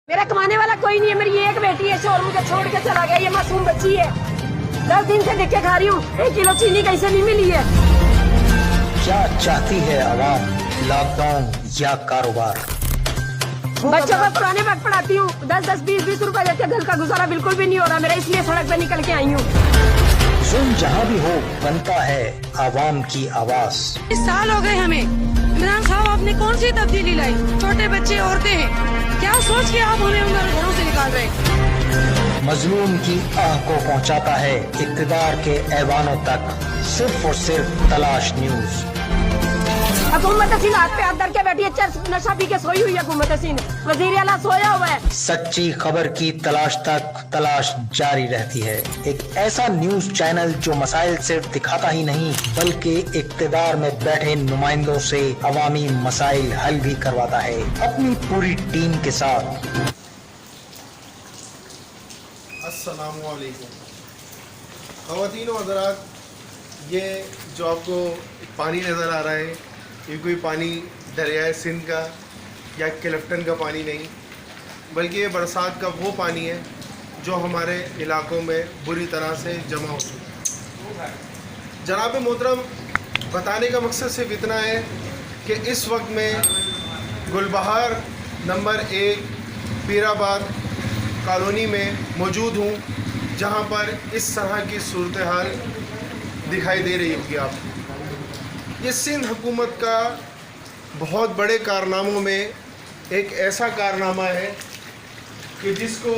میرا کمانے والا کوئی نہیں ہے, میری ایک بیٹی ہے, شوہر مجھے چھوڑ کے چلا گیا, یہ معصوم بچی ہے, 10 دن سے دیکھ کے کھا رہی ہوں, 1 کلو چینی کہیں سے نہیں ملی ہے. کیا چاہتی ہے عوام, لاک ڈاؤن یا کاروبار؟ بچوں کو پرانے وقت پڑھاتی ہوں, 10-20 روپے دیتے, گھر کا گزارا بالکل بھی نہیں ہو رہا میرا, اس لیے سڑک پہ نکل کے آئی ہوں. ظلم جہاں بھی ہو بنتا ہے عوام کی آواز. 20 سال ہو گئے ہمیں. عمران صاحب آپ نے کون سی تبدیلی لائی؟ چھوٹے بچے, عورتیں ہیں, کیا سوچ کے آپ ہمیں ان گھروں سے نکال رہے ہیں؟ مظلوم کی آہ کو پہنچاتا ہے اقتدار کے ایوانوں تک, صرف اور صرف تلاش نیوز. حکومت سندھ ہاتھ پہ ہاتھ دھر کے بیٹھی ہے, چرس نشہ پی کے سوئی ہوئی ہے حکومت سندھ, وزیر اعلیٰ سویا ہوا ہے. سچی خبر کی تلاش تک تلاش جاری رہتی ہے. ایک ایسا نیوز چینل جو مسائل صرف دکھاتا ہی نہیں بلکہ اقتدار میں بیٹھے نمائندوں سے عوامی مسائل حل بھی کرواتا ہے اپنی پوری ٹیم کے ساتھ. السلام علیکم خواتین و حضرات. یہ جو آپ کو پانی نظر آ رہا ہے, یہ کوئی پانی دریائے سندھ کا یا کلفٹن کا پانی نہیں, بلکہ یہ برسات کا وہ پانی ہے جو ہمارے علاقوں میں بری طرح سے جمع ہو چکا ہے. جناب محترم, بتانے کا مقصد صرف اتنا ہے کہ اس وقت میں گلبہار نمبر 1 پیر آباد کالونی میں موجود ہوں, جہاں پر اس طرح کی صورتحال دکھائی دے رہی ہوگی آپ کو. یہ سندھ حکومت کا بہت بڑے کارناموں میں ایک ایسا کارنامہ ہے کہ جس کو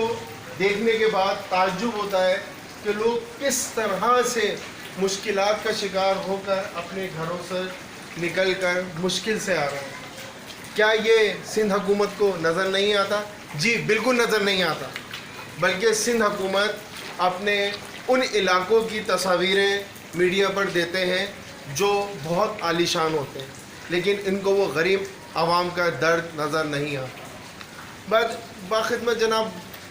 دیکھنے کے بعد تعجب ہوتا ہے کہ لوگ کس طرح سے مشکلات کا شکار ہو کر اپنے گھروں سے نکل کر مشکل سے آ رہے ہیں. کیا یہ سندھ حکومت کو نظر نہیں آتا؟ جی بالکل نظر نہیں آتا, بلکہ سندھ حکومت اپنے ان علاقوں کی تصاویریں میڈیا پر دیتے ہیں جو بہت عالیشان ہوتے ہیں, لیکن ان کو وہ غریب عوام کا درد نظر نہیں آتا. بس باخدمت جناب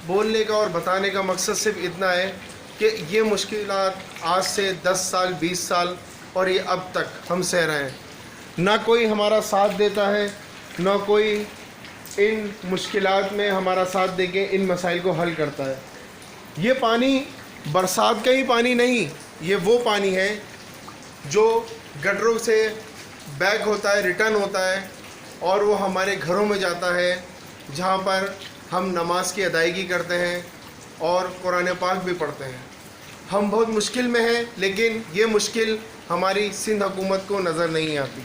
بولنے کا اور بتانے کا مقصد صرف اتنا ہے کہ یہ مشکلات آج سے 10 سال 20 سال اور یہ اب تک ہم سہ رہے ہیں. نہ کوئی ہمارا ساتھ دیتا ہے, نہ کوئی ان مشکلات میں ہمارا ساتھ دے کے ان مسائل کو حل کرتا ہے. یہ پانی برسات کا ہی پانی نہیں, یہ وہ پانی ہے جو گٹروں سے بیک ہوتا ہے, ریٹرن ہوتا ہے, اور وہ ہمارے گھروں میں جاتا ہے, جہاں پر ہم نماز کی ادائیگی کرتے ہیں اور قرآن پاک بھی پڑھتے ہیں. ہم بہت مشکل میں ہیں, لیکن یہ مشکل ہماری سندھ حکومت کو نظر نہیں آتی.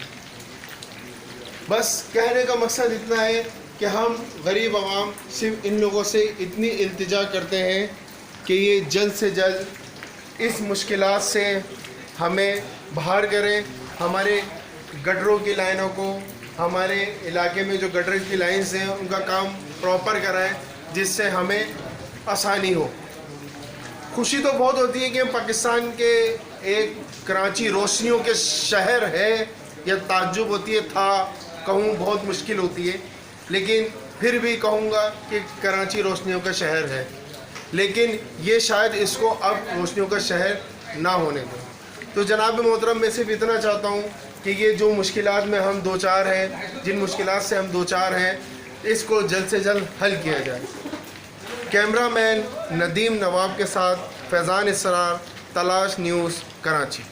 بس کہنے کا مقصد اتنا ہے کہ ہم غریب عوام صرف ان لوگوں سے اتنی التجا کرتے ہیں کہ یہ جلد سے جلد اس مشکلات سے ہمیں باہر کریں, ہمارے گٹروں کی لائنوں کو, ہمارے علاقے میں جو گٹر کی لائنز ہیں ان کا کام پراپر کرائیں, جس سے ہمیں آسانی ہو. خوشی تو بہت ہوتی ہے کہ پاکستان کے ایک کراچی روشنیوں کے شہر ہے, یا تعجب ہوتی ہے, تھا کہوں بہت مشکل ہوتی ہے, لیکن پھر بھی کہوں گا کہ کراچی روشنیوں کا شہر ہے. لیکن یہ شاید اس کو اب روشنیوں کا شہر نہ ہونے دیں. تو جناب محترم, میں صرف اتنا چاہتا ہوں کہ یہ جو مشکلات میں ہم دوچار ہیں, جن مشکلات سے ہم دوچار ہیں, اس کو جلد سے جلد حل کیا جائے. کیمرہ مین ندیم نواب کے ساتھ فیضان اسرار, تلاش نیوز, کراچی.